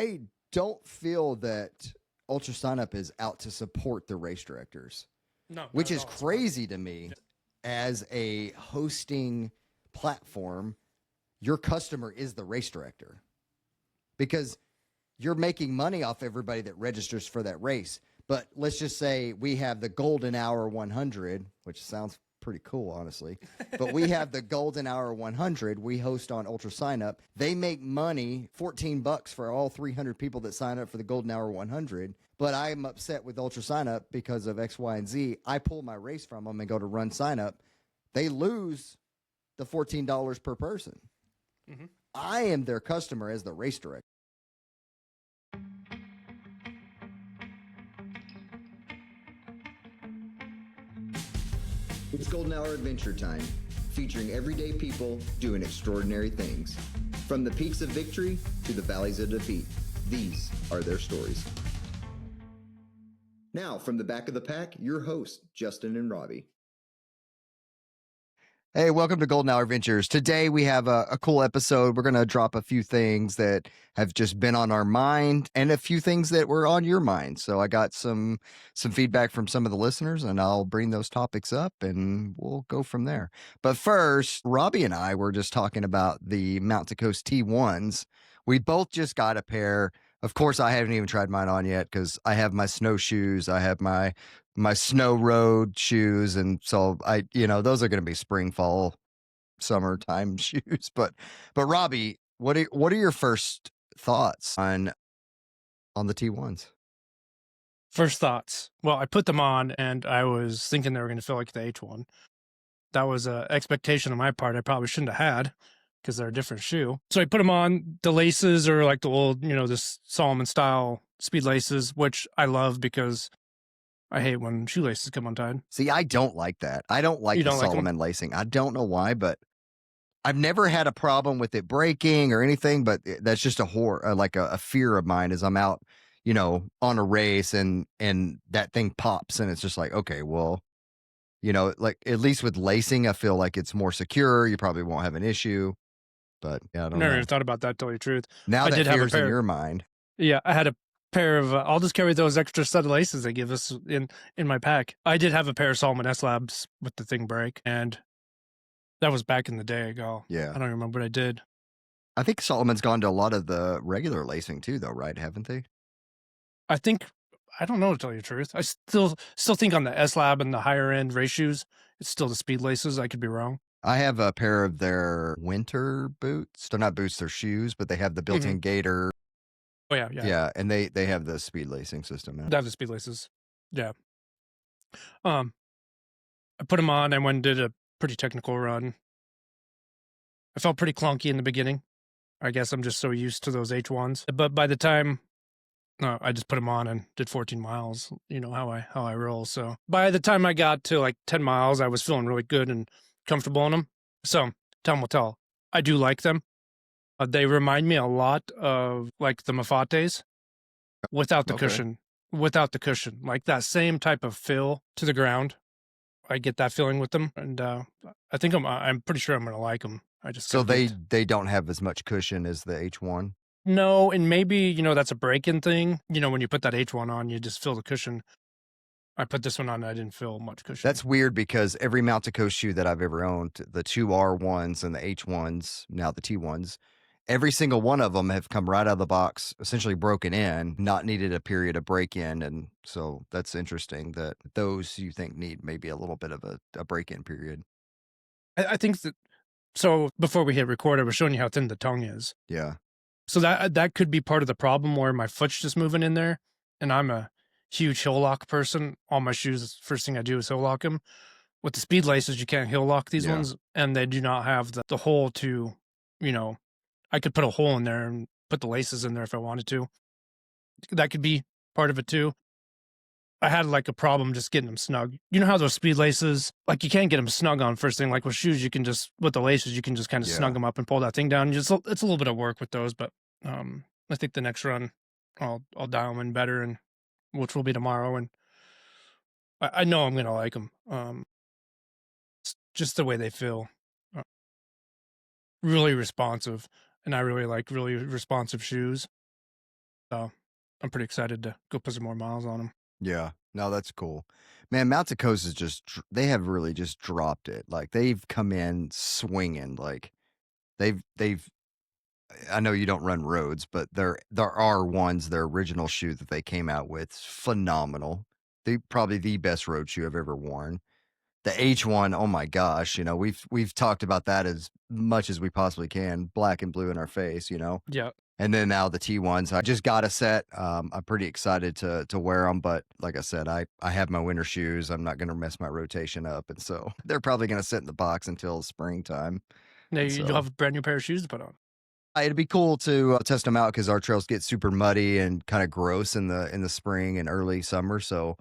I don't feel that UltraSignUp is out to support the race directors, No, which is crazy to me. As a hosting platform, your customer is the race director because you're making money off everybody that registers for that race. But let's just say we have the Golden Hour 100, which sounds pretty cool, honestly. But we have the Golden Hour 100 we host on UltraSignUp. They make money, $14 for all 300 people that sign up for the Golden Hour 100. But I'm upset with UltraSignUp because of X, Y, and Z. I pull my race from them and go to run sign up. They lose the $14 per person. Mm-hmm. I am their customer as the race director. It's Golden Hour Adventure Time, featuring everyday people doing extraordinary things. From the peaks of victory to the valleys of defeat, these are their stories. Now, from the back of the pack, your hosts, Justin and Robbie. Hey, welcome to Golden Hour Ventures. Today we have a cool episode. We're going to drop a few things that have just been on our mind and a few things that were on your mind. So I got some feedback from some of the listeners, and I'll bring those topics up and we'll go from there. But first, Robbie and I were just talking about the Mount to Coast T1s. We both just got a pair. Of course, I haven't even tried mine on yet because I have my snowshoes. I have my snow road shoes. And so those are going to be spring, fall, summertime shoes. But Robbie, what are your first thoughts on the T1s? First thoughts. Well, I put them on and I was thinking they were going to feel like the H1. That was an expectation on my part I probably shouldn't have had because they're a different shoe. So I put them on. The laces are like the old, this Solomon style speed laces, which I love because I hate when shoelaces come untied. See, I don't like that. I don't like the Solomon lacing. I don't know why, but I've never had a problem with it breaking or anything, but that's just a fear of mine as I'm out, on a race and that thing pops and it's just like, okay, well, like at least with lacing, I feel like it's more secure. You probably won't have an issue, but yeah, I don't know. Never even thought about that, to tell you the truth. Now that fear's in your mind. Yeah, I had a pair of, I'll just carry those extra set of laces they give us in my pack. I did have a pair of Solomon S-Labs with the thing break, and that was back in the day ago. Yeah. I don't remember what I did. I think Solomon's gone to a lot of the regular lacing too, though, right? Haven't they? I don't know, to tell you the truth. I still think on the S-Lab and the higher end race shoes, it's still the speed laces. I could be wrong. I have a pair of their winter boots. They're not boots, they're shoes, but they have the built-in gaiter. Oh, yeah. Yeah, and they have the speed lacing system. They have the speed laces. Yeah. I put them on. I went and did a pretty technical run. I felt pretty clunky in the beginning. I guess I'm just so used to those H1s. But by the time I just put them on and did 14 miles, how I roll. So by the time I got to like 10 miles, I was feeling really good and comfortable in them. So time will tell. I do like them. They remind me a lot of like the Mafates without the cushion. Without the cushion, like that same type of feel to the ground. I get that feeling with them, and I think I'm pretty sure I'm going to like them. So they don't have as much cushion as the H1. No, and maybe that's a break-in thing. When you put that H1 on, you just feel the cushion. I put this one on, I didn't feel much cushion. That's weird because every Mount to Coast shoe that I've ever owned, the 2R1s and the H1s, now the T1s, every single one of them have come right out of the box, essentially broken in, not needed a period of break-in. And so that's interesting that those you think need maybe a little bit of a break-in period. I think that, so before we hit record, I was showing you how thin the tongue is. Yeah. So that could be part of the problem where my foot's just moving in there. And I'm a huge heel lock person. All my shoes, first thing I do is heel lock them. With the speed laces, you can't heel lock these ones. And they do not have the hole to, I could put a hole in there and put the laces in there if I wanted to. That could be part of it too. I had like a problem just getting them snug. You know how those speed laces, like you can't get them snug on first thing. Like with shoes, with the laces, you can just kind of snug them up and pull that thing down. It's a little bit of work with those, but I think the next run I'll dial them in better, and which will be tomorrow. And I know I'm going to like them. It's just the way they feel. Really responsive. And I really like really responsive shoes. So I'm pretty excited to go put some more miles on them. Yeah. No, that's cool. Man, Mountain Coast is just, they have really just dropped it. Like they've come in swinging. Like they've, I know you don't run roads, but there are ones, their original shoe that they came out with, phenomenal. They probably the best road shoe I've ever worn. The H1, oh my gosh, we've talked about that as much as we possibly can, black and blue in our face, Yeah. And then now the T1s. I just got a set. I'm pretty excited to wear them, but like I said, I have my winter shoes. I'm not going to mess my rotation up, and so they're probably going to sit in the box until springtime. Now And you'll so have a brand new pair of shoes to put on. it'd be cool to test them out because our trails get super muddy and kind of gross in the spring and early summer. So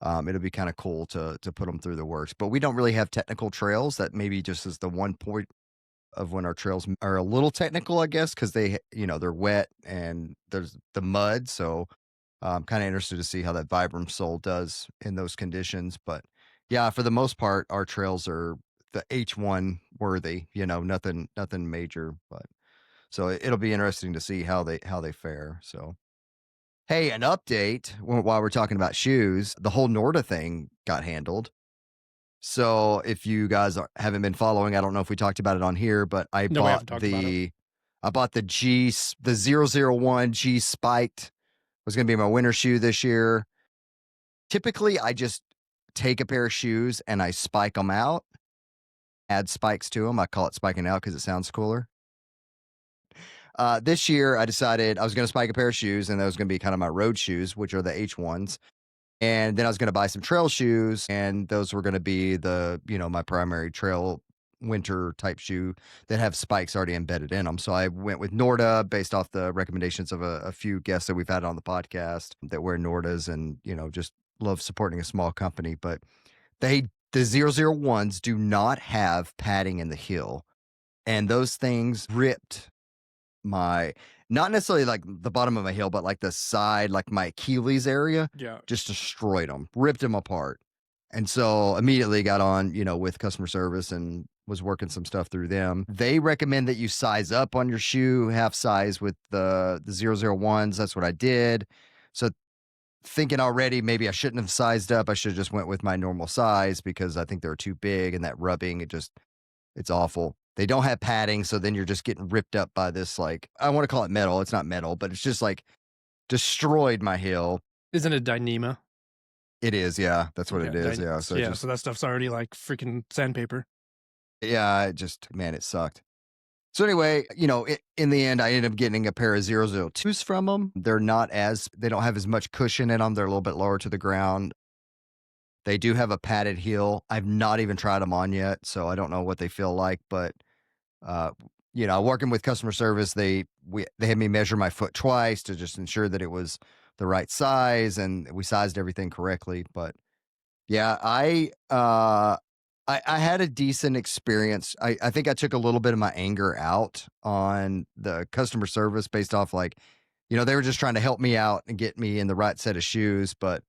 it'll be kind of cool to put them through the works. But we don't really have technical trails. That maybe just is the one point of when our trails are a little technical, I guess, because they're wet and there's the mud. So I'm kind of interested to see how that Vibram sole does in those conditions. But yeah, for the most part, our trails are the H1 worthy. Nothing major, but. So it'll be interesting to see how they fare. So, hey, an update while we're talking about shoes, the whole Norda thing got handled. So if you guys haven't been following, I don't know if we talked about it on here, but I No, we haven't bought talked about it. the 001 G spiked was going to be my winter shoe this year. Typically, I just take a pair of shoes and I spike them out, add spikes to them. I call it spiking out because it sounds cooler. This year, I decided I was going to spike a pair of shoes, and that was going to be kind of my road shoes, which are the H1s. And then I was going to buy some trail shoes, and those were going to be my primary trail winter type shoe that have spikes already embedded in them. So I went with Norda based off the recommendations of a few guests that we've had on the podcast that wear Nordas and, just love supporting a small company. But the 001s do not have padding in the heel. And those things ripped not necessarily like the bottom of my heel, but like the side, like my Achilles area, Yeah. just destroyed them, ripped them apart. And so immediately got on, with customer service and was working some stuff through them. They recommend that you size up on your shoe, half size with the 001s. That's what I did. So thinking already, maybe I shouldn't have sized up. I should have just went with my normal size because I think they were too big and that rubbing, it's awful. They don't have padding, so then you're just getting ripped up by this, like, I want to call it metal. It's not metal, but it's just like destroyed my heel. Isn't it Dyneema? It is, yeah. That's what it is, yeah. So so that stuff's already like freaking sandpaper. yeah, man, it sucked. So anyway, in the end, I ended up getting a pair of 002s from them. They don't have as much cushion in them. They're a little bit lower to the ground. They do have a padded heel. I've not even tried them on yet, so I don't know what they feel like, but working with customer service, they had me measure my foot twice to just ensure that it was the right size and we sized everything correctly. But yeah, I had a decent experience. I think I took a little bit of my anger out on the customer service based off they were just trying to help me out and get me in the right set of shoes. But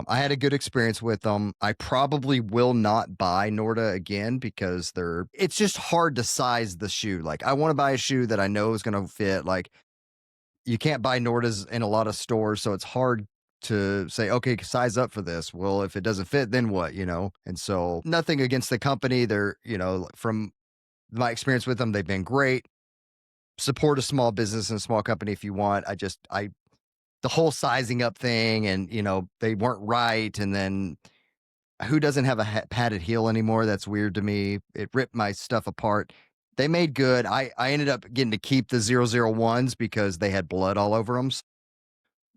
I had a good experience with them. I probably will not buy Norda again because it's just hard to size the shoe. Like I want to buy a shoe that I know is going to fit. Like you can't buy Nordas in a lot of stores. So it's hard to say, okay, size up for this. Well, if it doesn't fit, then what, And so nothing against the company. They're, from my experience with them, they've been great. Support a small business and a small company if you want. The whole sizing up thing and, they weren't right. And then who doesn't have a padded heel anymore? That's weird to me. It ripped my stuff apart. They made good. I ended up getting to keep the 001s because they had blood all over them.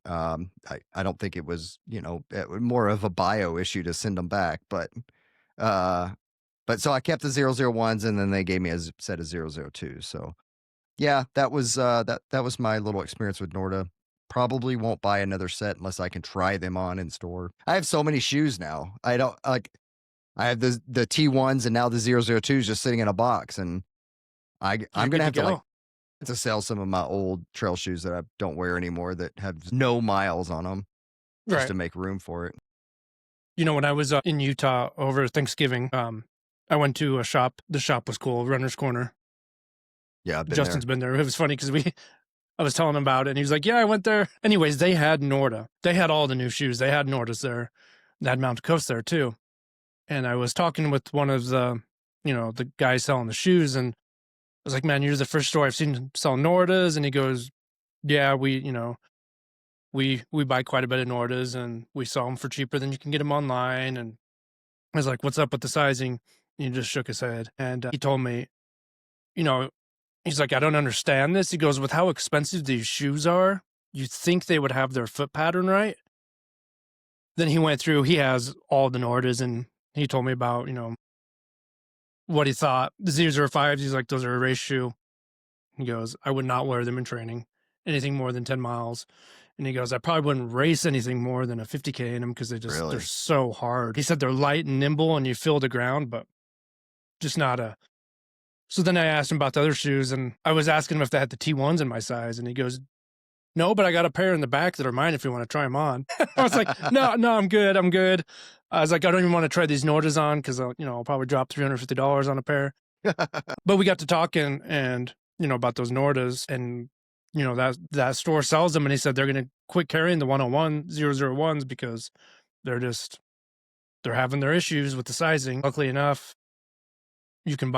I don't think it was, more of a bio issue to send them back, but so I kept the 001s and then they gave me a set of 002s. So yeah, that was my little experience with Norda. Probably won't buy another set unless I can try them on in store. I have so many shoes now. I don't like. I have the T1s and now the 002s just sitting in a box, and I'm gonna have to sell some of my old trail shoes that I don't wear anymore that have no miles on them, just to make room for it. When I was in Utah over Thanksgiving, I went to a shop. The shop was cool, Runner's Corner. Yeah, Justin's been there. It was funny because I was telling him about it, and he was like, yeah, I went there. Anyways, they had Norda. They had all the new shoes. They had Nordas there. They had Mountain Coast there too. And I was talking with one of the, the guys selling the shoes, and I was like, man, you're the first store I've seen sell Nordas. And he goes, yeah, we buy quite a bit of Nordas, and we sell them for cheaper than you can get them online. And I was like, what's up with the sizing? And he just shook his head. And he told me, he's like, I don't understand this. He goes, with how expensive these shoes are, you'd think they would have their foot pattern right. Then he went through, he has all the Nordas, and he told me about, what he thought. The 005s, he's like, those are a race shoe. He goes, I would not wear them in training, anything more than 10 miles. And he goes, I probably wouldn't race anything more than a 50K in them because they're so hard. He said they're light and nimble and you feel the ground, but just not a. So then I asked him about the other shoes, and I was asking him if they had the T1s in my size. And he goes, no, but I got a pair in the back that are mine if you want to try them on. I was like, no, I'm good. I was like, I don't even want to try these Nordas on because, I'll probably drop $350 on a pair. But we got to talking and, about those Nordas, and, that store sells them. And he said they're going to quit carrying the 001s because they're having their issues with the sizing. Luckily enough, you can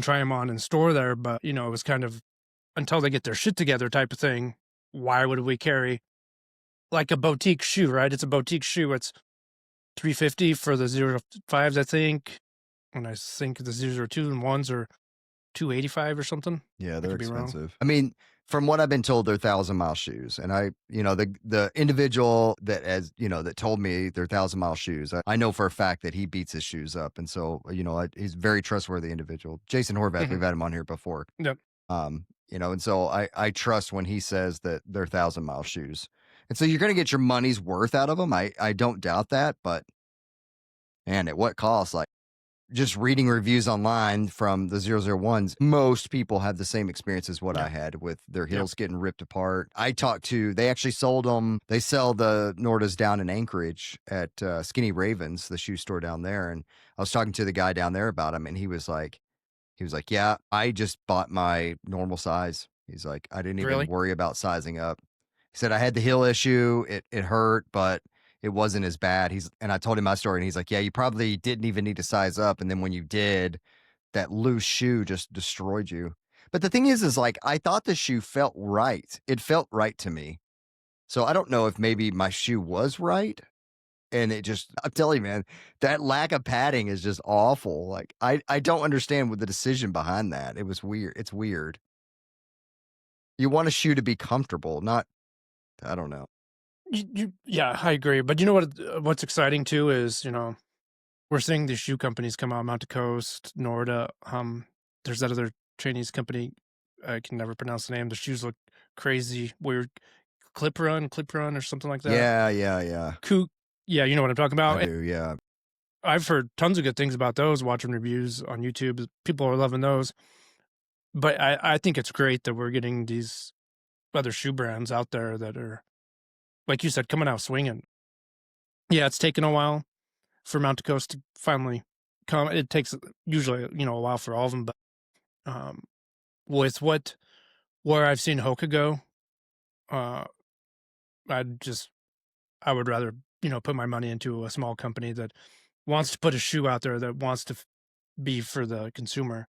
try them on in store there, but, it was kind of until they get their shit together type of thing. Why would we carry like a boutique shoe, right? It's a boutique shoe. It's $350 for the 0.5s, I think. And I think the 0.2 and 1s are $285 or something. Yeah, they're expensive. I mean, from what I've been told, they're 1,000-mile shoes. And the individual that told me they're 1,000-mile shoes, I know for a fact that he beats his shoes up. And so, he's a very trustworthy individual. Jason Horvath, we've had him on here before. Yep. And so I trust when he says that they're 1,000-mile shoes. And so you're going to get your money's worth out of them. I don't doubt that, but man, at what cost? Like, just reading reviews online from the 001s, most people have the same experience as what I had with their heels getting ripped apart. They actually sold them. They sell the Nordas down in Anchorage at Skinny Ravens, the shoe store down there. And I was talking to the guy down there about them, and he was like, yeah, I just bought my normal size. He's like, I didn't even worry about sizing up. He said, I had the heel issue. It hurt, but it wasn't as bad. And I told him my story, and he's like, yeah, you probably didn't even need to size up. And then when you did, that loose shoe just destroyed you. But the thing is like, I thought the shoe felt right. It felt right to me. So I don't know if maybe my shoe was right. And I'm telling you, man, that lack of padding is just awful. Like, I don't understand what the decision behind that. It was weird. It's weird. You want a shoe to be comfortable, not, I don't know. Yeah, I agree. But you know what's exciting too is, we're seeing these shoe companies come out, Mountain Coast, Norda. There's that other Chinese company. I can never pronounce the name. The shoes look crazy, weird. Clip Run or something like that. Yeah. Yeah, you know what I'm talking about? I do, yeah. I've heard tons of good things about those, watching reviews on YouTube. People are loving those. But I think it's great that we're getting these other shoe brands out there that are, like you said, coming out swinging. Yeah, it's taken a while for Mountain Coast to finally come. It takes usually, a while for all of them. But with where I've seen Hoka go, I would rather, put my money into a small company that wants to put a shoe out there that wants to be for the consumer.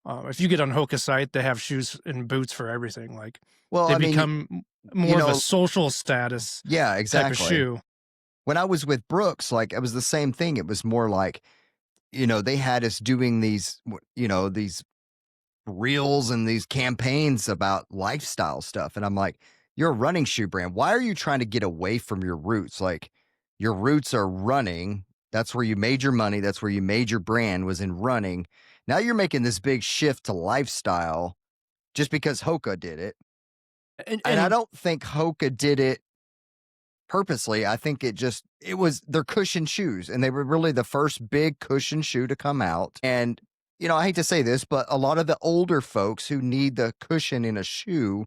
If you get on Hoka's site, they have shoes and boots for everything. Like, they become more of a social status type of shoe. When I was with Brooks, like, it was the same thing. It was more like, they had us doing these reels and these campaigns about lifestyle stuff. And I'm like, you're a running shoe brand. Why are you trying to get away from your roots? Like, your roots are running. That's where you made your money. That's where you made your brand, was in running. Now you're making this big shift to lifestyle just because Hoka did it. And I don't think Hoka did it purposely. I think it was their cushion shoes, and they were really the first big cushion shoe to come out. And, I hate to say this, but a lot of the older folks who need the cushion in a shoe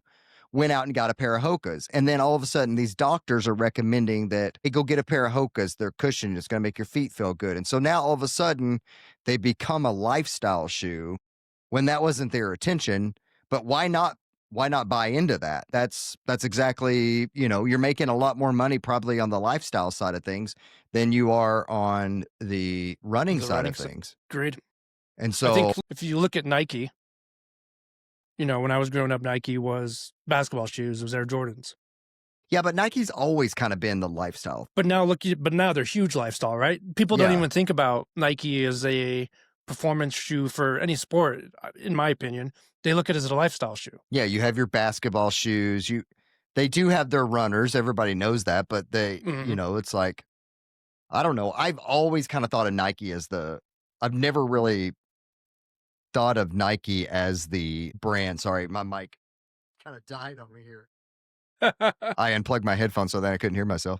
went out and got a pair of Hokas. And then all of a sudden, these doctors are recommending that, hey, go get a pair of Hokas. Their cushion is going to make your feet feel good. And so now all of a sudden, they become a lifestyle shoe when that wasn't their intention. But why not why not buy into that? That's exactly, you're making a lot more money probably on the lifestyle side of things than you are on the running side of things. Agreed. And I think so, if you look at Nike, when I was growing up, Nike was basketball shoes. It was Air Jordans. yeah, but Nike's always kind of been the lifestyle. But now now they're huge lifestyle, right? People don't even think about Nike as a performance shoe for any sport, in my opinion. They look at it as a lifestyle shoe. Yeah, you have your basketball shoes. They do have their runners. Everybody knows that, but it's like, I don't know. I've always kind of thought of Nike as I've never really thought of Nike as the brand. Sorry, my mic kind of died on me here. I unplugged my headphones so that I couldn't hear myself.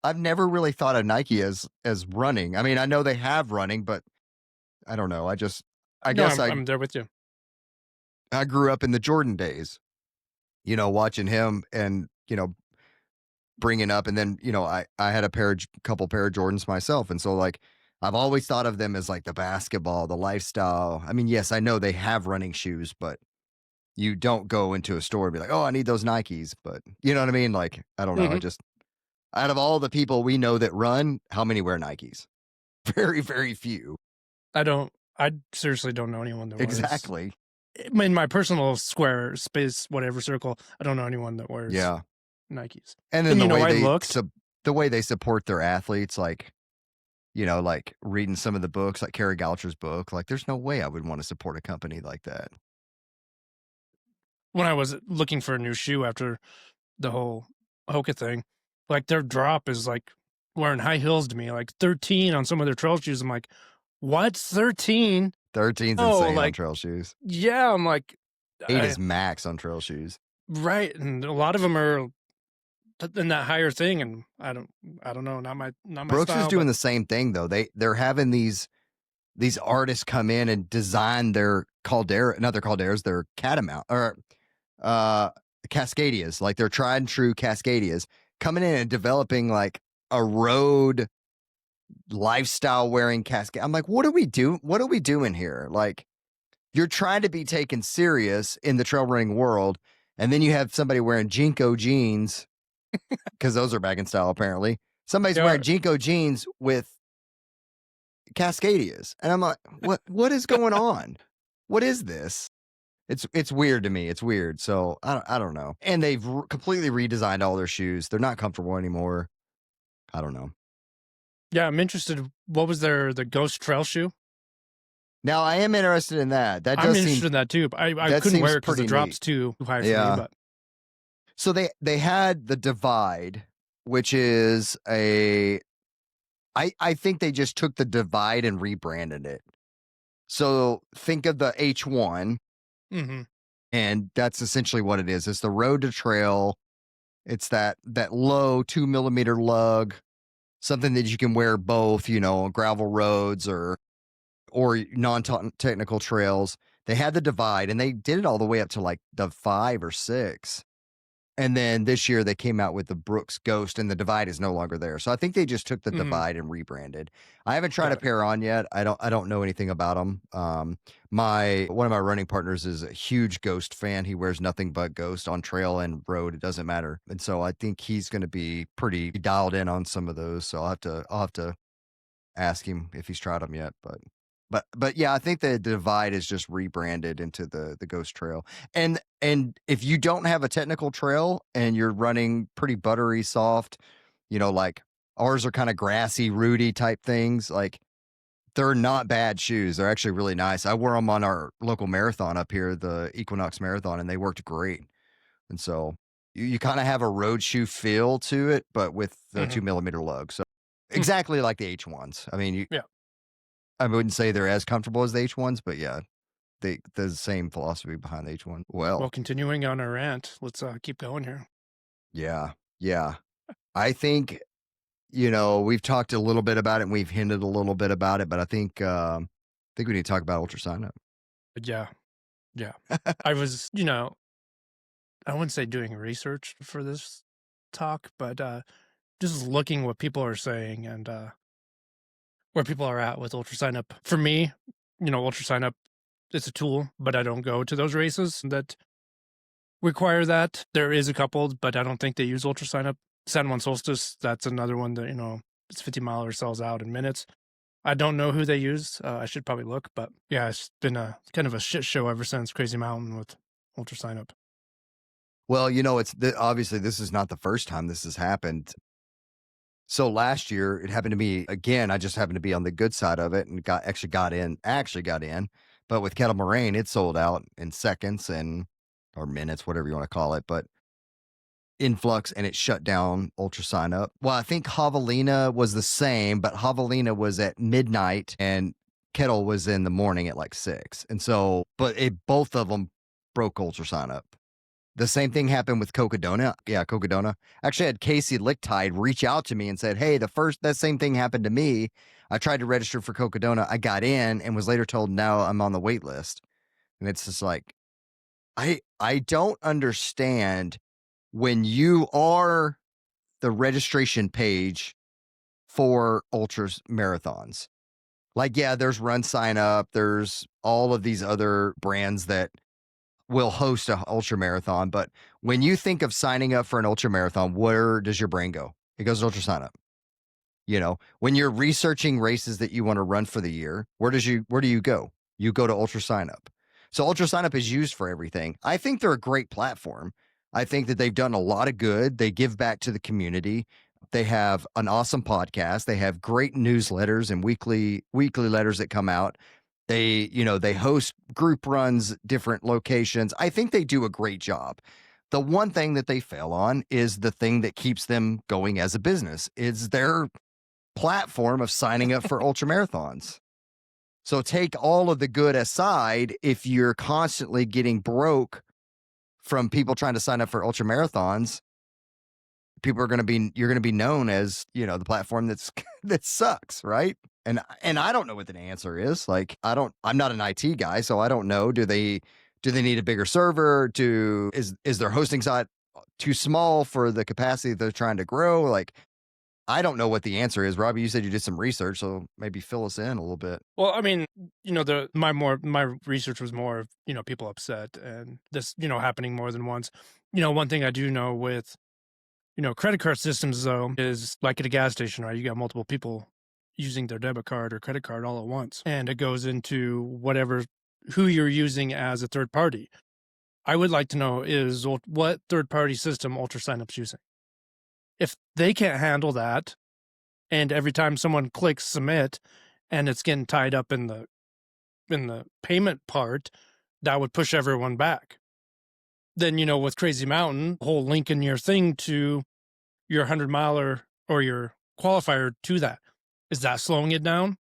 I've never really thought of Nike as running. I mean, I know they have running, but I don't know. I'm there with you. I grew up in the Jordan days, watching him and, bringing up. And then, I had couple pair of Jordans myself. And so like, I've always thought of them as like the basketball, the lifestyle. I mean, yes, I know they have running shoes, but you don't go into a store and be like, oh, I need those Nikes. But you know what I mean? Like, I don't know. I just, out of all the people we know that run, how many wear Nikes? Very, very few. I seriously don't know anyone that wears. Exactly. In my personal square space, whatever circle, I don't know anyone that wears Nikes. And then the way they support their athletes, like, like reading some of the books, like Kerry Goucher's book, like there's no way I would want to support a company like that. When I was looking for a new shoe after the whole Hoka thing, like their drop is like wearing high heels to me, like 13 on some of their trail shoes. I'm like, what? 13? 13's insane on trail shoes. Yeah, I'm like 8 is max on trail shoes. Right, and a lot of them are in that higher thing, and I don't know, not my Brooks style, is doing the same thing though. They're having these artists come in and design their Calderas, their Catamount or Cascadias, like they're tried and true Cascadias, coming in and developing like a road lifestyle wearing Cascade. I'm like, what are we doing here? Like, you're trying to be taken serious in the trail running world, and then you have somebody wearing Jinko jeans because those are back in style apparently. Somebody's wearing Jinko jeans with Cascadias, and I'm like, what is going on? What is this? It's weird to me. It's weird. So I don't know. And they've completely redesigned all their shoes. They're not comfortable anymore. I don't know. Yeah, I'm interested. What was the Ghost Trail shoe? Now I am interested in that. I'm interested in that too. But I couldn't wear it because the drop's too high for me. But so they had the Divide, which is I think they just took the Divide and rebranded it. So think of the H1, and that's essentially what it is. It's the road to trail. It's that low 2 millimeter lug, something that you can wear both, gravel roads or non-technical trails. They had the Divide, and they did it all the way up to like the 5 or 6. And then this year they came out with the Brooks Ghost, and the Divide is no longer there. So I think they just took the Divide and rebranded. I haven't tried a pair on yet. I don't know anything about them. One of my running partners is a huge Ghost fan. He wears nothing but Ghost on trail and road. It doesn't matter. And so I think he's going to be pretty dialed in on some of those. So I'll have to ask him if he's tried them yet. But yeah, I think the Divide is just rebranded into the Ghost Trail. And if you don't have a technical trail and you're running pretty buttery, soft, like ours are kind of grassy, rooty type things, like they're not bad shoes. They're actually really nice. I wore them on our local marathon up here, the Equinox Marathon, and they worked great. And so you kind of have a road shoe feel to it, but with the 2 millimeter lug. So exactly like the H1s. I mean, I wouldn't say they're as comfortable as the H1s, but yeah, there's the same philosophy behind the H1. Well, continuing on our rant, let's keep going here. Yeah. I think, we've talked a little bit about it and we've hinted a little bit about it, but I think we need to talk about UltraSignUp. Yeah. I was, I wouldn't say doing research for this talk, but just looking what people are saying and where people are at with UltraSignUp. For me, UltraSignUp, it's a tool, but I don't go to those races that require that. There is a couple, but I don't think they use UltraSignUp. San Juan Solstice, that's another one that, it's 50 mile or sells out in minutes. I don't know who they use. I should probably look, but yeah, it's been a kind of a shit show ever since Crazy Mountain with UltraSignUp. Well, obviously this is not the first time this has happened. So last year it happened to me again. I just happened to be on the good side of it and actually got in. But with Kettle Moraine, it sold out in seconds or minutes, whatever you want to call it. But Influx, and it shut down UltraSignUp. Well, I think Javelina was the same, but Javelina was at midnight and Kettle was in the morning at like 6. And so, but both of them broke UltraSignUp. The same thing happened with Cocodona. Yeah, Cocodona. Actually, I had Casey Licktide reach out to me and said, hey, that same thing happened to me. I tried to register for Cocodona. I got in and was later told, now I'm on the wait list. And it's just like, I don't understand when you are the registration page for ultras marathons. Like, yeah, there's Run Sign Up. There's all of these other brands that will host a ultra marathon. But when you think of signing up for an ultra marathon, where does your brain go? It goes to UltraSignUp. When you're researching races that you want to run for the year, where do you go? You go to UltraSignUp. So UltraSignUp is used for everything. I think they're a great platform. I think that they've done a lot of good. They give back to the community. They have an awesome podcast. They have great newsletters and weekly letters that come out. They host group runs, different locations. I think they do a great job. The one thing that they fail on is the thing that keeps them going as a business is their platform of signing up for ultra marathons. So take all of the good aside, if you're constantly getting broke from people trying to sign up for ultra marathons, you're going to be known as, the platform that sucks, right? And I don't know what the answer is. Like, I'm not an IT guy, so I don't know. Do they need a bigger server? Is their hosting site too small for the capacity they're trying to grow? Like, I don't know what the answer is. Robbie, you said you did some research, so maybe fill us in a little bit. Well, I mean, my research was more of, people upset and this, happening more than once. One thing I do know with, credit card systems, though, is like at a gas station, right? You got multiple people using their debit card or credit card all at once, and it goes into who you're using as a third party. I would like to know is what third party system UltraSignUp's using. If they can't handle that, and every time someone clicks submit and it's getting tied up in the payment part, that would push everyone back. Then, with Crazy Mountain, whole link in your thing to your 100 miler or your qualifier to that. Is that slowing it down?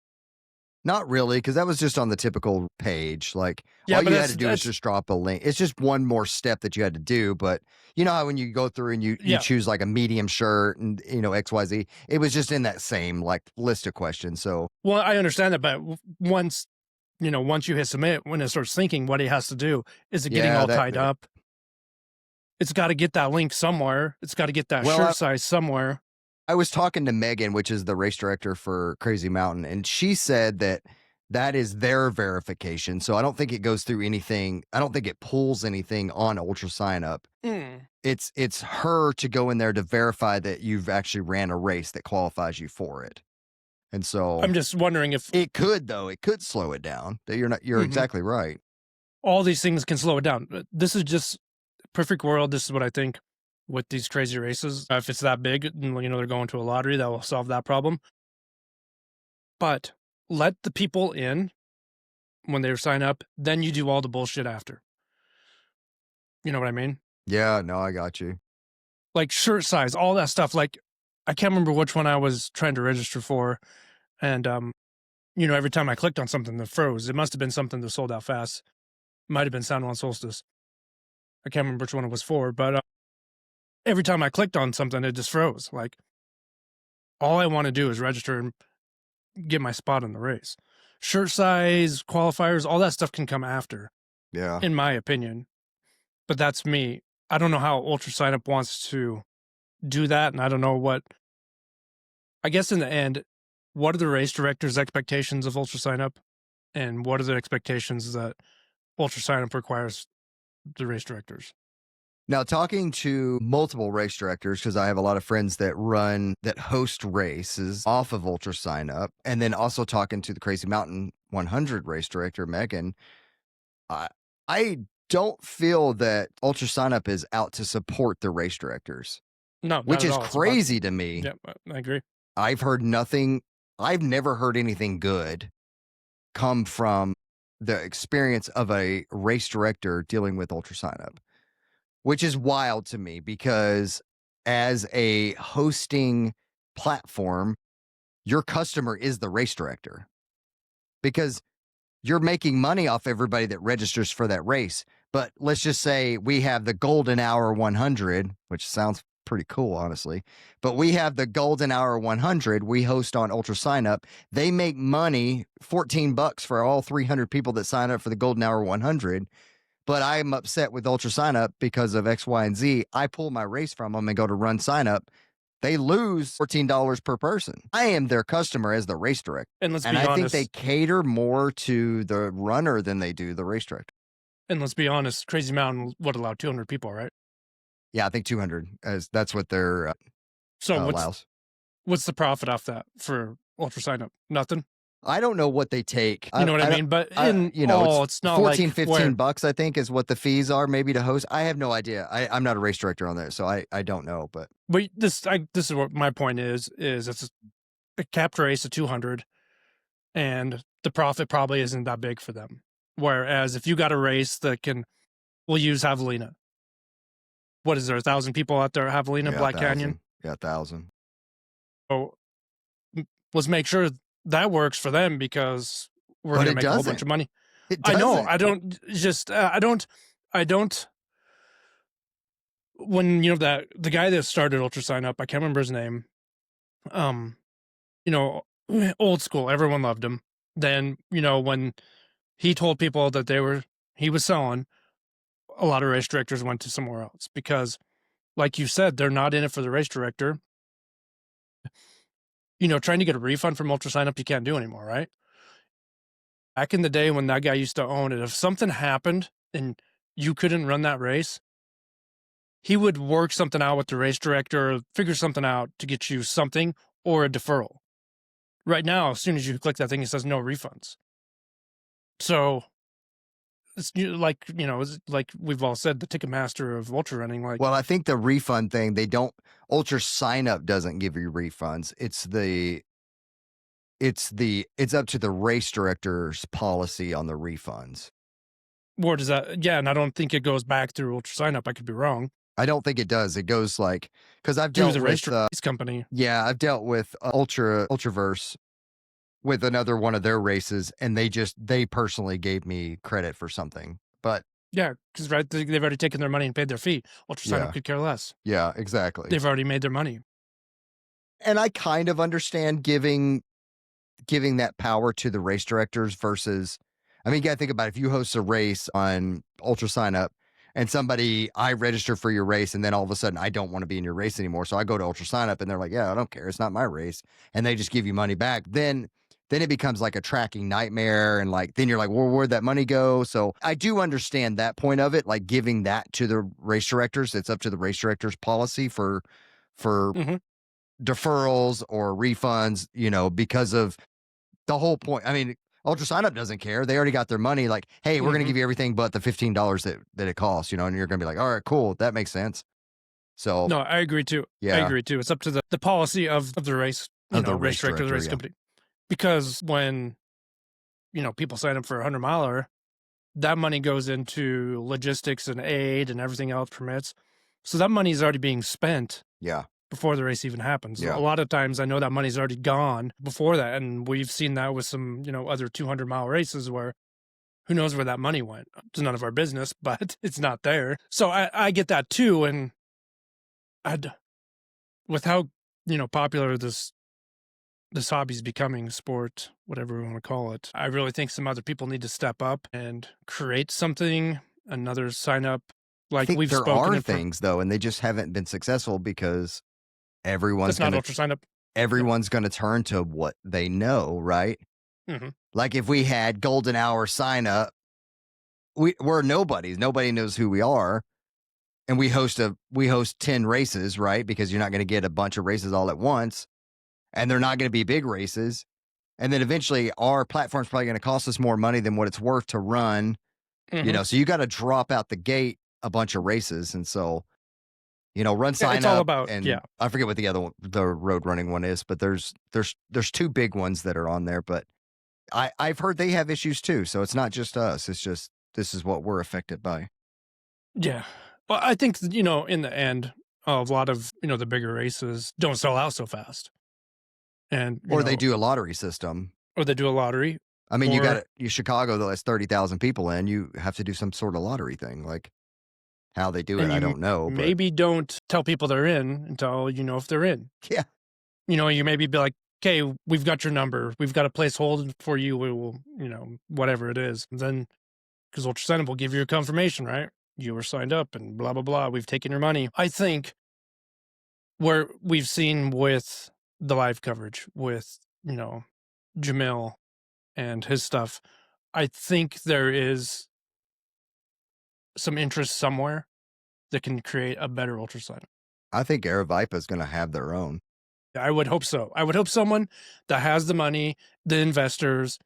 Not really, because that was just on the typical page. Like, all you had to do is just drop a link. It's just one more step that you had to do. But you know how when you go through and you choose like a medium shirt and, XYZ, it was just in that same like list of questions. So, well, I understand that. But once you hit submit, when it starts thinking what it has to do, is it getting all tied up? It's got to get that link somewhere. It's got to get that shirt size somewhere. I was talking to Megan, which is the race director for Crazy Mountain, and she said that is their verification. So I don't think it goes through anything. I don't think it pulls anything on UltraSignUp. It's her to go in there to verify that you've actually ran a race that qualifies you for it. And so I'm just wondering if it could slow it down. You're exactly right. All these things can slow it down. This is just perfect world. This is what I think. With these crazy races, if it's that big, they're going to a lottery, that will solve that problem. But let the people in when they sign up, then you do all the bullshit after. You know what I mean? Yeah, no, I got you. Like shirt size, all that stuff. Like, I can't remember which one I was trying to register for. And, every time I clicked on something that froze, it must have been something that sold out fast. Might have been San Juan Solstice. I can't remember which one it was for, but every time I clicked on something, it just froze. Like, all I want to do is register and get my spot in the race. Shirt size, qualifiers, all that stuff can come after. Yeah. In my opinion. But that's me. I don't know how UltraSignUp wants to do that. And I don't know I guess in the end, what are the race directors' expectations of UltraSignUp? And what are the expectations that UltraSignUp requires the race directors? Now, talking to multiple race directors, because I have a lot of friends that host races off of UltraSignUp, and then also talking to the Crazy Mountain 100 race director, Megan, I don't feel that UltraSignUp is out to support the race directors. No, which not at is all. It's crazy to me. Yeah, I agree. I've heard nothing. I've never heard anything good come from the experience of a race director dealing with UltraSignUp, which is wild to me because as a hosting platform, your customer is the race director because you're making money off everybody that registers for that race. But let's just say we have the Golden Hour 100, which sounds pretty cool, honestly. But we have the Golden Hour 100 we host on UltraSignUp. They make money, $14 for all 300 people that sign up for the Golden Hour 100. But I'm upset with UltraSignUp because of X, Y, and Z. I pull my race from them and go to run sign up. They lose $14 per person. I am their customer as the race director. And let's be I honest, think they cater more to the runner than they do the race director. And let's be honest, Crazy Mountain would allow 200 people, right? Yeah, I think 200. That's what their allows. What's the profit off that for UltraSignUp? Nothing. I don't know what they take. You know what I mean? But it's not 14, like 15 bucks, I think, is what the fees are maybe to host. I have no idea. I'm not a race director on there, so I don't know. But this is what my point is it's a capped race of 200, and the profit probably isn't that big for them. Whereas if you got a race that we'll use Javelina. What is there, 1,000 people out there at Javelina, Black 1,000. Canyon? Yeah, 1,000. So let's make sure that works for them because we're going to make a whole bunch of money. I know. I don't. When the guy that started UltraSignUp, I can't remember his name. Old school. Everyone loved him. Then when he told people that he was selling, a lot of race directors went to somewhere else because, like you said, they're not in it for the race director. Trying to get a refund from UltraSignUp, you can't do anymore, right? Back in the day when that guy used to own it, if something happened and you couldn't run that race, he would work something out with the race director, or figure something out to get you something or a deferral. Right now, as soon as you click that thing, it says no refunds. So it's like we've all said, the Ticketmaster of ultra running. Well, I think the refund thing, UltraSignUp doesn't give you refunds. It's up to the race director's policy on the refunds. Where does that? Yeah, and I don't think it goes back through UltraSignUp. I could be wrong. I don't think it does. It goes because I've dealt with race company. Yeah, I've dealt with Ultraverse with another one of their races, and they personally gave me credit for something. But yeah, because they've already taken their money and paid their fee. UltraSignUp could care less. Yeah, exactly. They've already made their money. And I kind of understand giving that power to the race directors versus, you got to think about it. If you host a race on UltraSignUp and I register for your race, and then all of a sudden I don't want to be in your race anymore, so I go to UltraSignUp and they're like, yeah, I don't care, it's not my race, and they just give you money back, then it becomes like a tracking nightmare, and then you're like, well, where'd that money go? So I do understand that point of it, like giving that to the race directors. It's up to the race director's policy for deferrals or refunds, because of the whole point. UltraSignUp doesn't care. They already got their money. Like, hey, we're going to give you everything but the $15 that it costs, and you're going to be like, all right, cool. That makes sense. So no, I agree too. Yeah. I agree too. It's up to the policy of the race, the race director, the race company. Because when, people sign up for a 100-miler, that money goes into logistics and aid and everything else, permits. So that money is already being spent. Yeah. Before the race even happens. Yeah. A lot of times I know that money's already gone before that. And we've seen that with some, other 200-mile races where who knows where that money went. It's none of our business, but it's not there. So I get that too. And with how, popular this hobby's becoming, sport, whatever we want to call it, I really think some other people need to step up and create something, another sign up. Like we've spoken. There are things though, and they just haven't been successful because everyone's going to turn to what they know, right? Mm-hmm. Like if we had Golden Hour sign up, we're nobodies. Nobody knows who we are. and we host 10 races, right? Because you're not going to get a bunch of races all at once, and they're not going to be big races. And then eventually our platform's probably going to cost us more money than what it's worth to run, so you got to drop out the gate a bunch of races. And so, run sign it's up, all about, and I forget what the other one, the road running one is, but there's two big ones that are on there, but I've heard they have issues too. So it's not just us. It's just, this is what we're affected by. Yeah. Well, I think, in the end, a lot of, the bigger races don't sell out so fast. And, Or they do a lottery system. Or they do a lottery. I mean, you got Chicago that has 30,000 people in. You have to do some sort of lottery thing. Like how they do it, I don't know. Maybe don't tell people they're in until you know if they're in. Yeah. You maybe be like, okay, we've got your number. We've got a place holding for you. We will, whatever it is. And then, because UltraSignUp will give you a confirmation, right? You were signed up and blah, blah, blah. We've taken your money. I think where we've seen with the live coverage with, Jamil and his stuff, I think there is some interest somewhere that can create a better UltraSignUp. I think Aravaipa is going to have their own. I would hope so. I would hope someone that has the money, the investors,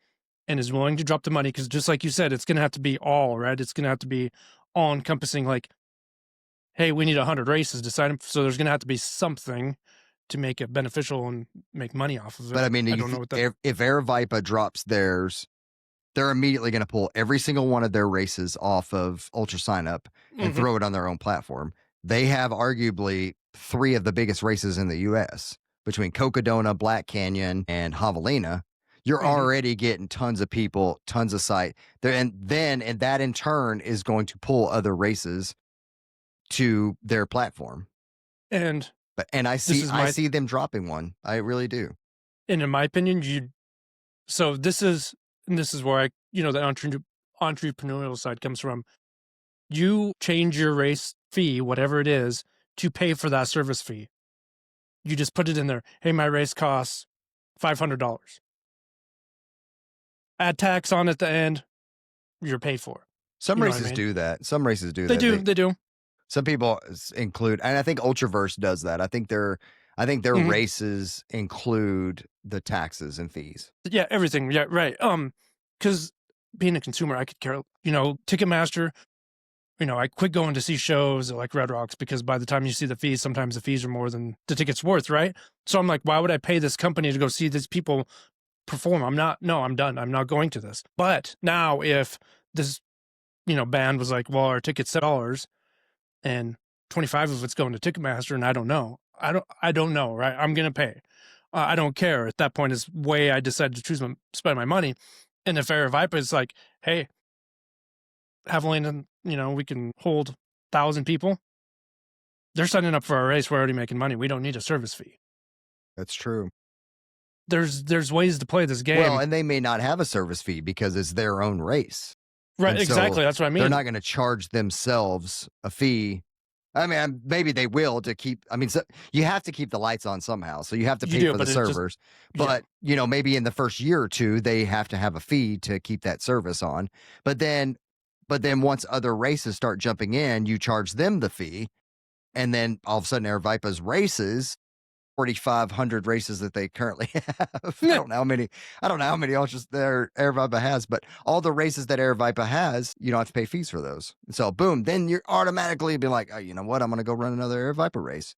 and is willing to drop the money, because just like you said, it's going to have to be all, right? It's going to have to be all encompassing, like, hey, we need 100 races to sign up. So there's going to have to be something to make it beneficial and make money off of it. But I mean, I don't know what that... if Aravaipa drops theirs, they're immediately going to pull every single one of their races off of UltraSignUp and throw it on their own platform. They have arguably 3 of the biggest races in the U.S. between Cocodona, Black Canyon, and Javelina. You're already getting tons of people, tons of site there, and that in turn is going to pull other races to their platform. And I see them dropping one. I really do. And in my opinion, this is where the entrepreneurial side comes from. You change your race fee, whatever it is, to pay for that service fee. You just put it in there. Hey, my race costs $500. Add tax on at the end, you're paid for. Some races do that. Some races do that. They do. Some people include, and I think Ultraverse does that. I think their races include the taxes and fees. Yeah, everything. Yeah, right. Because being a consumer, I could care. Ticketmaster. I quit going to see shows like Red Rocks because by the time you see the fees, sometimes the fees are more than the ticket's worth, right? So I'm like, why would I pay this company to go see these people perform? I'm done. I'm not going to this. But now if this, band was like, well, our ticket's $7 and 25 of it's going to Ticketmaster, and I don't know, right? I'm going to pay. I don't care. At that point is way I decided to spend my money. And if Aravaipa is like, hey, Javelina, we can hold 1,000 people. They're signing up for our race. We're already making money. We don't need a service fee. That's true. There's ways to play this game. Well, and they may not have a service fee because it's their own race. Right, and exactly. So that's what I mean. They're not going to charge themselves a fee. I mean, maybe they will to keep. I mean, so you have to keep the lights on somehow, so you have to pay for the servers. But maybe in the first year or two, they have to have a fee to keep that service on. But then once other races start jumping in, you charge them the fee, and then all of a sudden, Aravaipa's races, 4,500 races that they currently have. I don't know how many ultras there Aravaipa has, but all the races that Aravaipa has, you don't have to pay fees for those. So boom, then you're automatically be like, oh, you know what? I'm going to go run another Aravaipa race.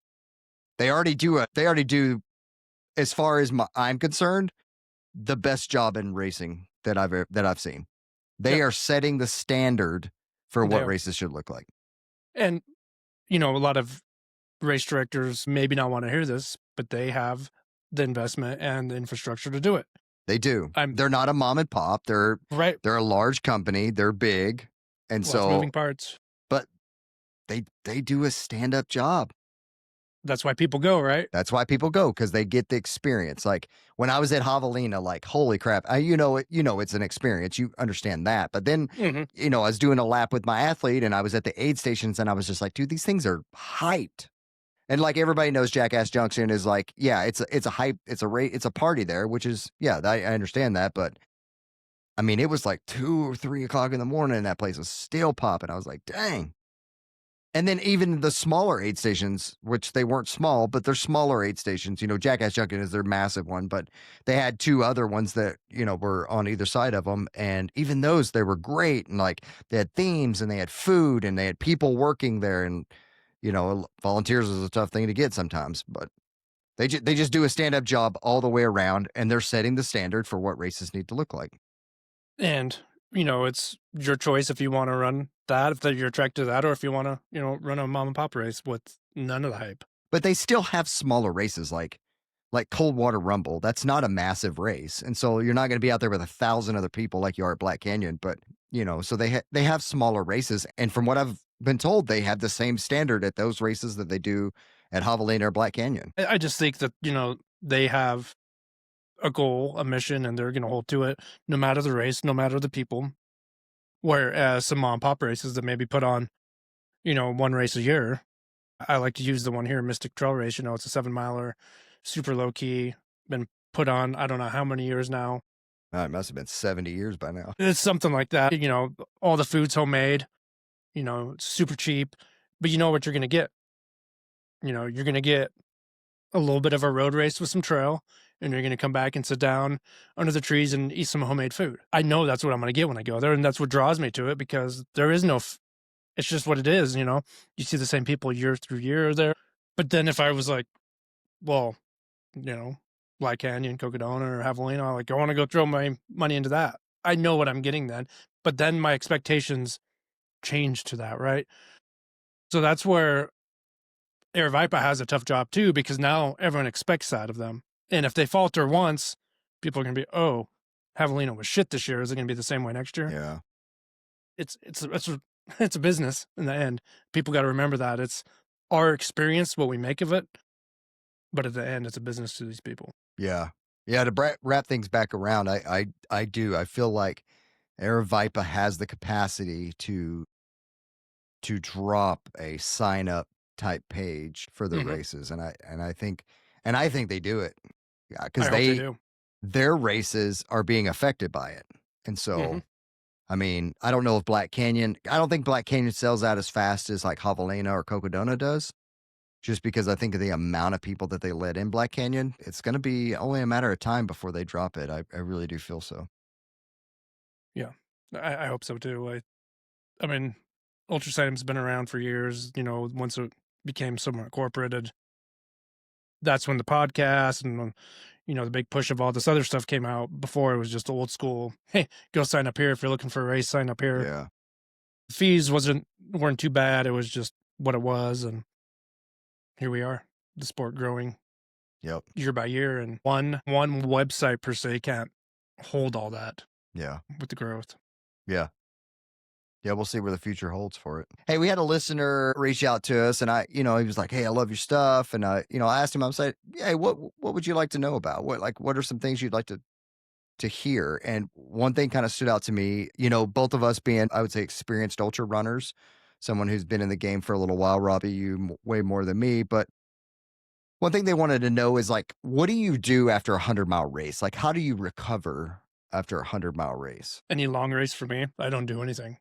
They already do, as far as I'm concerned, the best job in racing that I've seen. They are setting the standard for what races should look like. And, a lot of race directors maybe not want to hear this, but they have the investment and the infrastructure to do it. They do. They're not a mom and pop. They're a large company. They're big. And so moving parts. But they do a stand-up job. That's why people go, right? That's why people go, because they get the experience. Like when I was at Javelina, like, holy crap, it's an experience. You understand that. But then, I was doing a lap with my athlete and I was at the aid stations and I was just like, dude, these things are hyped. And like everybody knows Jackass Junction is like, yeah, it's a hype. It's a party there, which is, yeah, I understand that. But I mean, it was like 2 or 3 o'clock in the morning and that place was still popping. I was like, dang. And then even the smaller aid stations, which they weren't small, but they're smaller aid stations. Jackass Junction is their massive one, but they had two other ones that, were on either side of them. And even those, they were great. And like they had themes and they had food and they had people working there. And, volunteers is a tough thing to get sometimes, but they just do a stand-up job all the way around, and they're setting the standard for what races need to look like. And, it's your choice if you want to run that, if you're attracted to that, or if you want to, run a mom and pop race with none of the hype. But they still have smaller races like Coldwater Rumble. That's not a massive race. And so you're not going to be out there with 1,000 other people like you are at Black Canyon. But, so they have smaller races. And from what I've been told, they have the same standard at those races that they do at Javelina or Black Canyon. I just think that, they have a goal, a mission, and they're going to hold to it no matter the race, no matter the people. Whereas some mom and pop races that maybe put on, one race a year. I like to use the one here, Mystic Trail Race. It's a 7-miler, super low key, been put on, I don't know how many years now. It must have been 70 years by now. It's something like that. All the food's homemade, it's super cheap, but you know what you're going to get. You're going to get a little bit of a road race with some trail, and you're going to come back and sit down under the trees and eat some homemade food. I know that's what I'm going to get when I go there, and that's what draws me to it, because there is no it's just what it is, You see the same people year through year there. But then if I was like, well, Black Canyon, Cocodona, or Javelina, like I want to go throw my money into that. I know what I'm getting then. But then my expectations change to that, right? So that's where Aravaipa has a tough job too, because now everyone expects that of them. And if they falter once, people are going to be, oh, Javelina was shit this year. Is it going to be the same way next year? Yeah. It's a business in the end. People got to remember that it's our experience, what we make of it. But at the end, it's a business to these people. Yeah. Yeah. To wrap things back around, I do. I feel like Aravaipa has the capacity to drop a sign up type page for the races. And I think they do it. Yeah, because their races are being affected by it. And so, I mean, I don't know if I don't think Black Canyon sells out as fast as like Javelina or Cocodona does, just because I think of the amount of people that they let in Black Canyon. It's going to be only a matter of time before they drop it. I really do feel so. Yeah, I hope so too. I mean, UltraSignUp's been around for years, once it became somewhat incorporated. That's when the podcast and, the big push of all this other stuff came out. Before it was just old school. Hey, go sign up here. If you're looking for a race, sign up here. Yeah. The fees weren't too bad. It was just what it was. And here we are, the sport growing. Yep. Year by year. And one website per se can't hold all that. Yeah. With the growth. Yeah. Yeah, we'll see where the future holds for it. Hey, we had a listener reach out to us, and he was like, "Hey, I love your stuff." And I asked him, I was like, "Hey, what would you like to know about? What are some things you'd like to hear?" And one thing kind of stood out to me. Both of us being, I would say, experienced ultra runners, someone who's been in the game for a little while. Robbie, you way more than me, but one thing they wanted to know is like, what do you do after a 100-mile race? Like, how do you recover after a 100-mile race? Any long race for me, I don't do anything.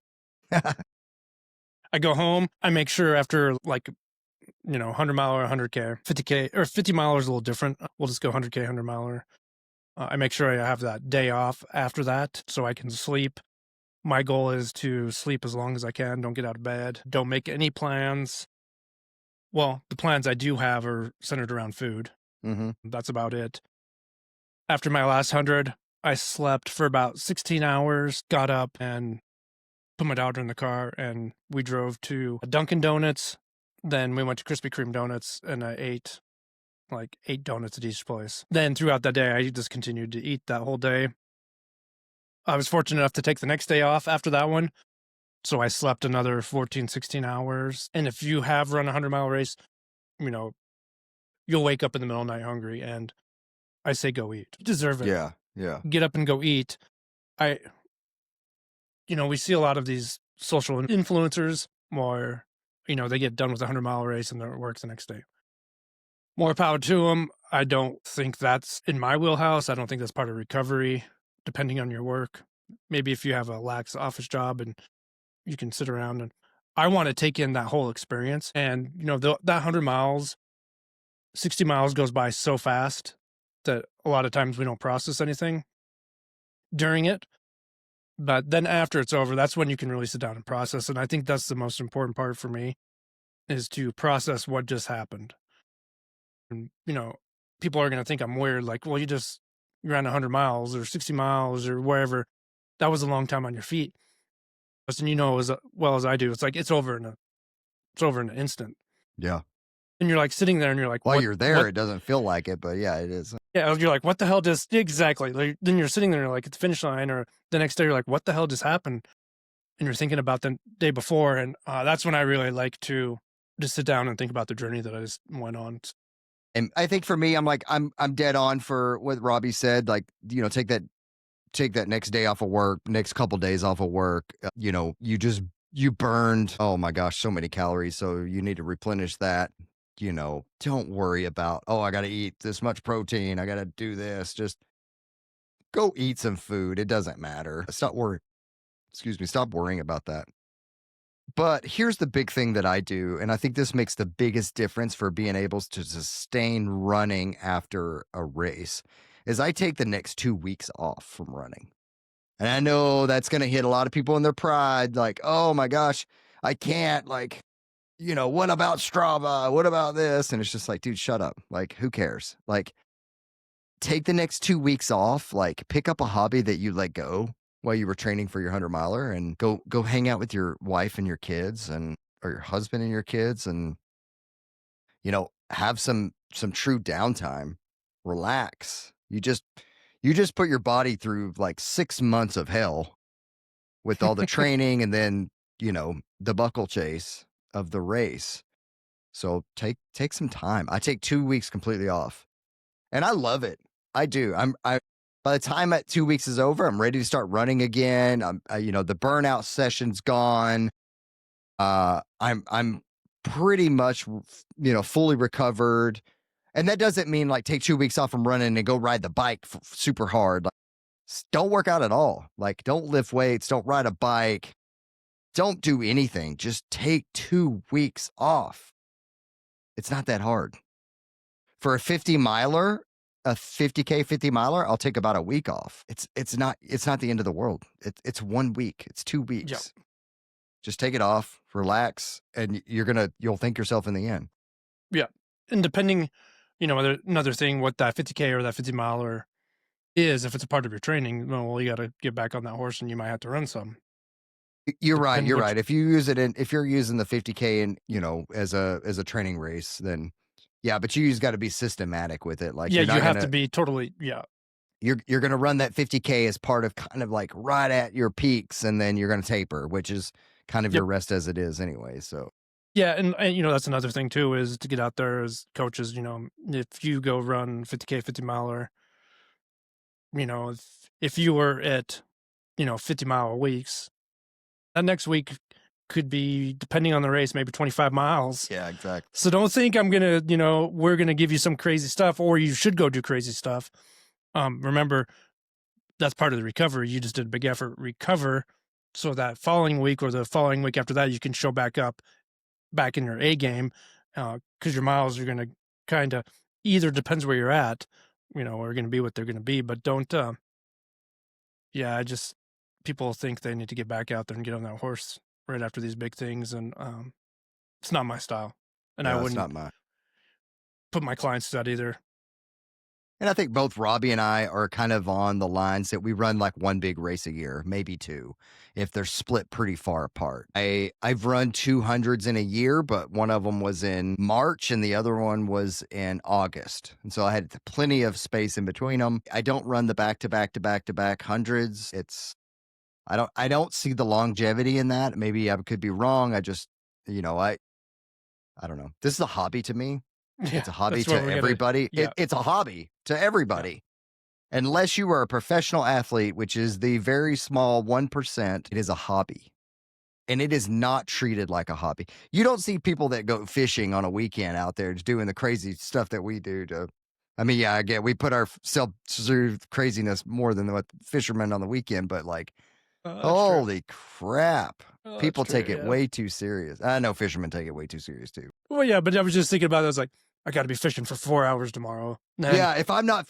I go home. I make sure after 100 mile or 100K, 50K or 50 miler is a little different. We'll just go 100K, 100 miler. I make sure I have that day off after that so I can sleep. My goal is to sleep as long as I can. Don't get out of bed. Don't make any plans. Well, the plans I do have are centered around food. That's about it. After my last 100, I slept for about 16 hours, got up and put my daughter in the car, and we drove to Dunkin' Donuts. Then we went to Krispy Kreme Donuts, and I ate like 8 donuts at each place. Then throughout that day, I just continued to eat that whole day. I was fortunate enough to take the next day off after that one. So I slept another 14, 16 hours. And if you have run a 100-mile race, you'll wake up in the middle of the night hungry, and I say go eat. You deserve it. Yeah, yeah. Get up and go eat. We see a lot of these social influencers where, they get done with a 100-mile race and they're at work the next day. More power to them. I don't think that's in my wheelhouse. I don't think that's part of recovery, depending on your work. Maybe if you have a lax office job and you can sit around, and I want to take in that whole experience. And, that 100 miles, 60 miles goes by so fast that a lot of times we don't process anything during it. But then after it's over, that's when you can really sit down and process. And I think that's the most important part for me, is to process what just happened. And, people are going to think I'm weird. Like, well, you ran 100 miles or 60 miles or wherever. That was a long time on your feet. And as well as I do, it's like, it's over in an instant. Yeah. And you're like sitting there and you're like, while you're there, it doesn't feel like it, but yeah, it is. Yeah. You're like, what the hell exactly. Like, then you're sitting there and you're like, at the finish line, or the next day you're like, what the hell just happened? And you're thinking about the day before. And that's when I really like to just sit down and think about the journey that I just went on. And I think for me, I'm dead on for what Robbie said. Like, take that next day off of work, next couple days off of work. You burned, oh my gosh, so many calories. So you need to replenish that. Don't worry about, I got to eat this much protein. I got to do this. Just go eat some food. It doesn't matter. Stop worrying about that. But here's the big thing that I do, and I think this makes the biggest difference for being able to sustain running after a race, is I take the next 2 weeks off from running. And I know that's going to hit a lot of people in their pride. Like, oh my gosh, I can't, like, what about Strava? What about this? And it's just like, dude, shut up. Like, who cares? Like, take the next 2 weeks off, like pick up a hobby that you let go while you were training for your 100-miler, and go hang out with your wife and your kids, or your husband and your kids, and, have some true downtime, relax. You just put your body through like 6 months of hell with all the training and then, the buckle chase of the race. So take some time. I take 2 weeks completely off, and I love it. I do. By the time that 2 weeks is over, I'm ready to start running again. The burnout session's gone. I'm pretty much, fully recovered. And that doesn't mean like take 2 weeks off from running and go ride the bike super hard. Like, don't work out at all. Like, don't lift weights. Don't ride a bike. Don't do anything. Just take 2 weeks off. It's not that hard. For a 50-miler, a 50K 50-miler, I'll take about a week off. It's not the end of the world. It's 1 week. It's 2 weeks. Yep. Just take it off, relax, and you'll thank yourself in the end. Yeah. And depending, another thing, what that 50K or that 50-miler is, if it's a part of your training, well, you got to get back on that horse and you might have to run some. You're right. If you use it if you're using the 50K and, as a training race, then yeah, but you just got to be systematic with it. Like, yeah, you have to be totally, yeah. You're going to run that 50K as part of kind of like right at your peaks, and then you're going to taper, which is kind of your rest as it is anyway. So yeah, and that's another thing too, is to get out there as coaches. If you go run 50K 50-miler, if you were at 50-mile weeks, that next week could be, depending on the race, maybe 25 miles. Yeah, exactly. So don't think we're gonna give you some crazy stuff, or you should go do crazy stuff. Remember, that's part of the recovery. You just did a big effort, recover, so that following week or the following week after that, you can show back in your A game, because your miles are going to kind of, either depends where you're at, are going to be what they're going to be. But don't, people think they need to get back out there and get on that horse right after these big things. And it's not my style. And I wouldn't put my clients to that either. And I think both Robbie and I are kind of on the lines that we run like one big race a year, maybe two, if they're split pretty far apart. I've run 200s in a year, but one of them was in March and the other one was in August. And so I had plenty of space in between them. I don't run the back-to-back hundreds. I don't see the longevity in that. Maybe I could be wrong. I just, I don't know. This is a hobby to me. Yeah, it's a hobby to everybody. It's a hobby to everybody. Yeah. Unless you are a professional athlete, which is the very small 1%, it is a hobby. And it is not treated like a hobby. You don't see people that go fishing on a weekend out there just doing the crazy stuff that we do I get we put ourselves through craziness more than what fishermen on the weekend, but like, That's true. Holy crap. Oh, that's People true, take it yeah. way too serious. I know fishermen take it way too serious too. Well, yeah, but I was just thinking about it. I was like, I got to be fishing for 4 hours tomorrow. Then, Yeah, if I'm not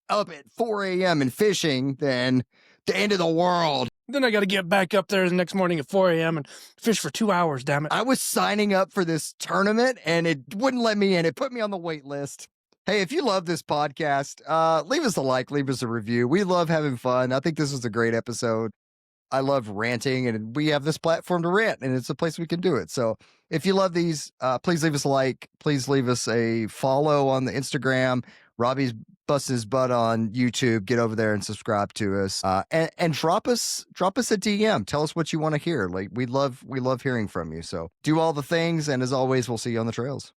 up at 4 a.m. and fishing, then the end of the world. Then I got to get back up there the next morning at 4 a.m. and fish for 2 hours, damn it. I was signing up for this tournament and it wouldn't let me in. It put me on the wait list. Hey, if you love this podcast, leave us a like, leave us a review. We love having fun. I think this was a great episode. I love ranting, and we have this platform to rant, and it's a place we can do it. So if you love these, please leave us a like. Please leave us a follow on the Instagram. Robbie's busting his butt on YouTube. Get over there and subscribe to us. And drop us a DM. Tell us what you want to hear. Like we love hearing from you. So do all the things, and as always, we'll see you on the trails.